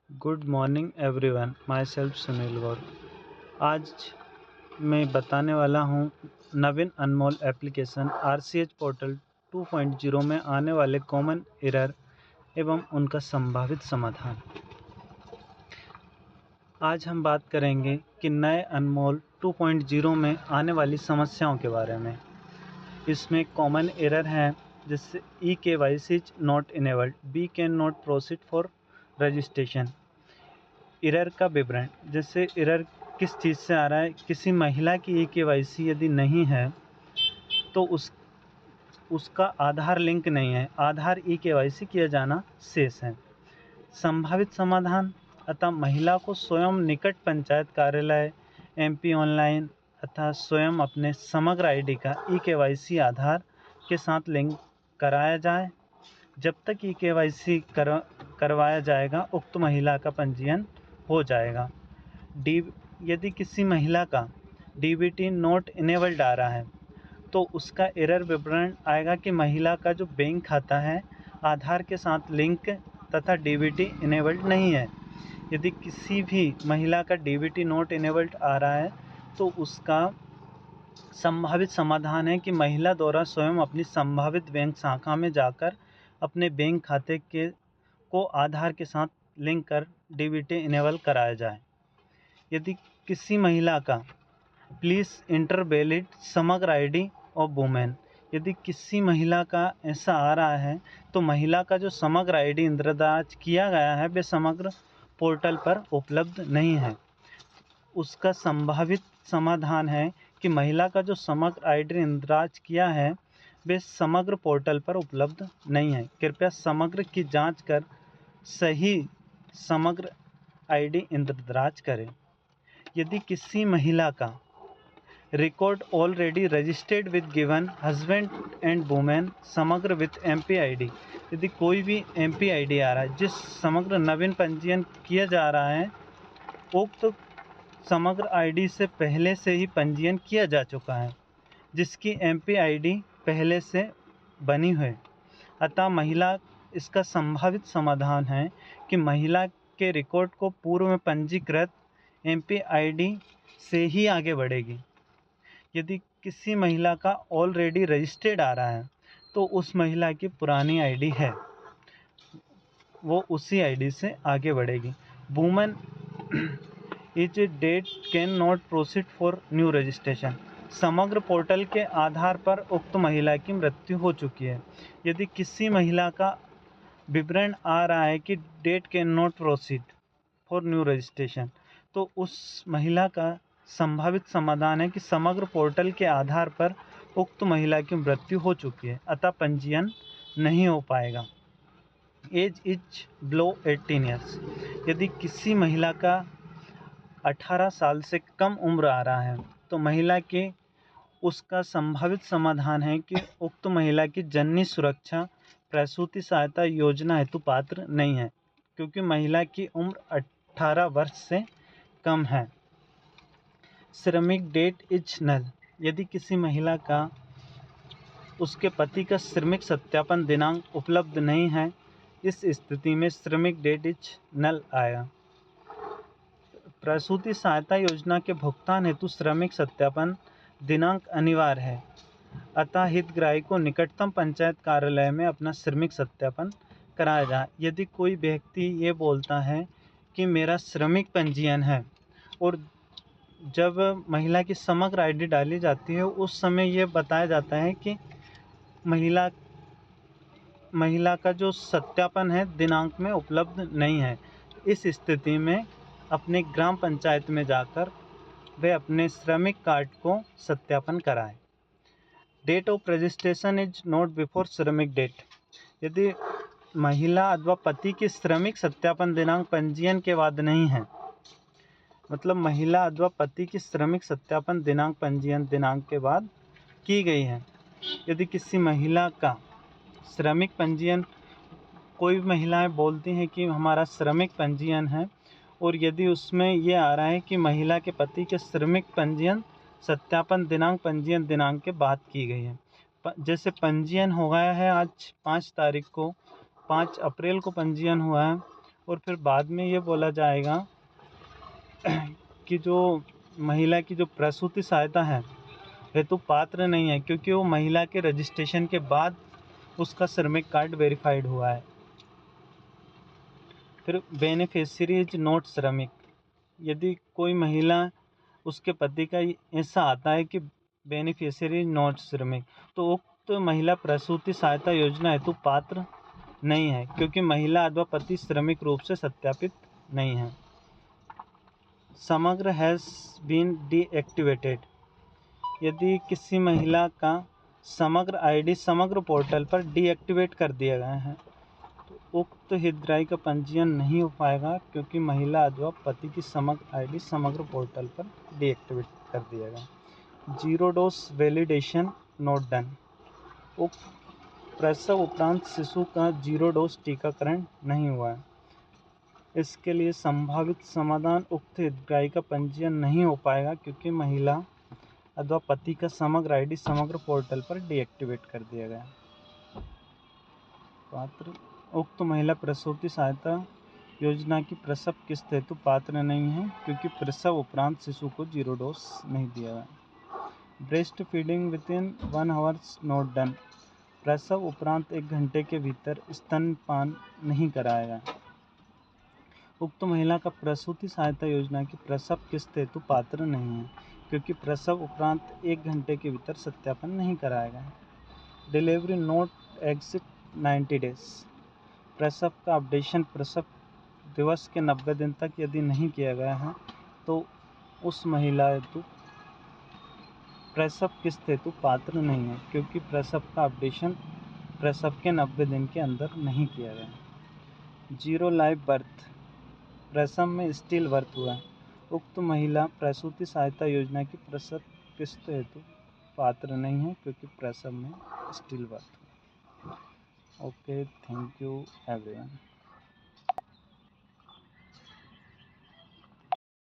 Good morning everyone, myself Sunil Gaur. आज मैं बताने वाला हूँ नवीन अनमोल एप्लीकेशन RCH पोर्टल 2.0 में आने वाले कॉमन एरर एवं उनका संभावित समाधान। आज हम बात करेंगे कि नए अनमोल 2.0 में आने वाली समस्याओं के बारे में। इसमें कॉमन एरर हैं जैसे eKYC is not enabled, we can not proceed for registration. Error का विवरण, जैसे एरर किस चीज़ से आ रहा है, किसी महिला की eKYC यदि नहीं है तो उसका आधार लिंक नहीं है, आधार eKYC किया जाना शेष है। संभावित समाधान, अतः महिला को स्वयं निकट पंचायत कार्यालय, MP ऑनलाइन अतः स्वयं अपने समग्र आईडी का eKYC आधार के साथ लिंक कराया जाए। जब तक eKYC करवाया जाएगा उक्त महिला का पंजीयन हो जाएगा। यदि किसी महिला का DBT नॉट इनेबल्ड आ रहा है तो उसका एरर विवरण आएगा कि महिला का जो बैंक खाता है आधार के साथ लिंक तथा DBT इनेबल्ड नहीं है। यदि किसी भी महिला का DBT नॉट इनेबल्ड आ रहा है तो उसका संभावित समाधान है कि महिला द्वारा स्वयं अपनी संभावित बैंक शाखा में जाकर अपने बैंक खाते को आधार के साथ लिंक कर DBT इनेबल कराया जाए। यदि किसी महिला का प्लीज़ इंटर वैलिड समग्र आईडी ऑफ वुमेन, यदि किसी महिला का ऐसा आ रहा है तो महिला का जो समग्र आईडी इंद्रदाज किया गया है वे समग्र पोर्टल पर उपलब्ध नहीं है। उसका संभावित समाधान है कि महिला का जो समग्र आईडी इंद्राज किया है वे समग्र पोर्टल पर उपलब्ध नहीं है। कृपया समग्र की जांच कर सही समग्र आईडी इंद्राज करें। यदि किसी महिला का record already registered with given husband and women समग्र विद MP ID, यदि कोई भी MP ID आ रहा है जिस समग्र नवीन पंजीयन किया जा रहा है उक्त समग्र ID से पहले से ही पंजीयन किया जा चुका है, जिसकी MP ID पहले से बनी है, अतः महिला इसका संभावित समाधान है कि महिला के रिकॉर्ड को पूर्व में पंजीकृत MP ID से ही आगे बढ़ेगी। यदि किसी महिला का ऑलरेडी रजिस्टर्ड आ रहा है तो उस महिला की पुरानी ID है, वो उसी ID से आगे बढ़ेगी। Woman is date can not proceed for new registration, समग्र पोर्टल के आधार पर उक्त महिला की मृत्यु हो चुकी है। यदि किसी महिला का विवरण आ रहा है कि date can not proceed for new registration तो उस महिला का संभावित समाधान है कि समग्र पोर्टल के आधार पर उक्त महिला की मृत्यु हो चुकी है, अतः पंजीयन नहीं हो पाएगा। एज इज बिलो 18 ईयर्स, यदि किसी महिला का 18 साल से कम उम्र आ रहा है तो महिला के उसका संभावित समाधान है कि उक्त महिला की जननी सुरक्षा प्रसूति सहायता योजना हेतु पात्र नहीं है, क्योंकि महिला की उम्र 18 वर्ष से कम है। श्रमिक डेट इज नल, यदि किसी महिला का उसके पति का श्रमिक सत्यापन दिनांक उपलब्ध नहीं है, इस स्थिति में श्रमिक डेट इज नल आएगा। प्रसूति सहायता योजना के भुगतान हेतु श्रमिक सत्यापन दिनांक अनिवार्य है, अतः हितग्राही को निकटतम पंचायत कार्यालय में अपना श्रमिक सत्यापन कराया जाए। यदि कोई व्यक्ति ये बोलता है कि मेरा श्रमिक पंजीयन है और जब महिला की समग्र आईडी डाली जाती है उस समय ये बताया जाता है कि महिला का जो सत्यापन है दिनांक में उपलब्ध नहीं है, इस स्थिति में अपने ग्राम पंचायत में जाकर वे अपने श्रमिक कार्ड को सत्यापन कराएं। Date of registration is not before श्रमिक डेट, यदि महिला अथवा पति की श्रमिक सत्यापन दिनांक पंजीयन के बाद नहीं है, मतलब महिला अथवा पति की श्रमिक सत्यापन दिनांक पंजीयन दिनांक के बाद की गई है। यदि किसी महिला का श्रमिक पंजीयन, कोई महिलाएं बोलती हैं कि हमारा श्रमिक पंजीयन है और यदि उसमें ये आ रहा है कि महिला के पति के श्रमिक पंजीयन सत्यापन दिनांक पंजीयन दिनांक के बाद की गई है, जैसे पंजीयन हो गया है आज 5 तारीख को, 5 अप्रैल को पंजीयन हुआ है और फिर बाद में ये बोला जाएगा कि जो महिला की जो प्रसूति सहायता है हेतु पात्र नहीं है, क्योंकि वो महिला के रजिस्ट्रेशन के बाद उसका श्रमिक कार्ड वेरीफाइड हुआ है। फिर बेनिफिशियरी इज नॉट श्रमिक, यदि कोई महिला उसके पति का ऐसा आता है कि बेनिफिशियरी नॉट श्रमिक, तो उक्त महिला प्रसूति सहायता योजना हेतु पात्र नहीं है, क्योंकि महिला अथवा पति श्रमिक रूप से सत्यापित नहीं है। समग्र हैज़ बीन डीएक्टिवेटेड, यदि किसी महिला का समग्र आईडी समग्र पोर्टल पर डीएक्टिवेट कर दिया गया है तो उक्त हितग्राही का पंजीयन नहीं हो पाएगा, क्योंकि महिला अथवा पति की समग्र आईडी समग्र पोर्टल पर डीएक्टिवेट कर दिया गया। Zero dose validation not done, प्रसव उपरांत शिशु का जीरो डोज टीकाकरण नहीं हुआ है। इसके लिए संभावित समाधान उक्त हितग्राही का पंजीयन नहीं हो पाएगा, क्योंकि महिला अथवा पति का समग्र आईडी समग्र पोर्टल पर डीएक्टिवेट कर दिया गया। पात्र उक्त महिला प्रसूति सहायता योजना की प्रसव किस्त हेतु पात्र नहीं है, क्योंकि प्रसव उपरांत शिशु को जीरो डोज नहीं दिया गया। Breast feeding with in 1 hours not done, प्रसव उपरांत 1 घंटे के भीतर स्तनपान नहीं कराया गया। उक्त महिला का प्रसूति सहायता योजना की प्रसव किस्त हेतु पात्र नहीं है, क्योंकि प्रसव उपरांत 1 घंटे के भीतर सत्यापन नहीं कराया गया। डिलीवरी नोट एग्जिट 90 डेज, प्रसव का अपडेशन प्रसव दिवस के 90 दिन तक यदि नहीं किया गया है तो उस महिला हेतु प्रसव किस्त हेतु पात्र नहीं है, क्योंकि प्रसव का अपडेशन प्रसव के 90 दिन के अंदर नहीं किया गया। जीरो लाइव बर्थ, प्रसव में स्टिल बर्थ हुआ है, उक्त महिला प्रसूति सहायता योजना की प्रसव किस्त हेतु पात्र नहीं है, क्योंकि प्रसव में स्टिल बर्थ हुआ। Okay, thank you everyone.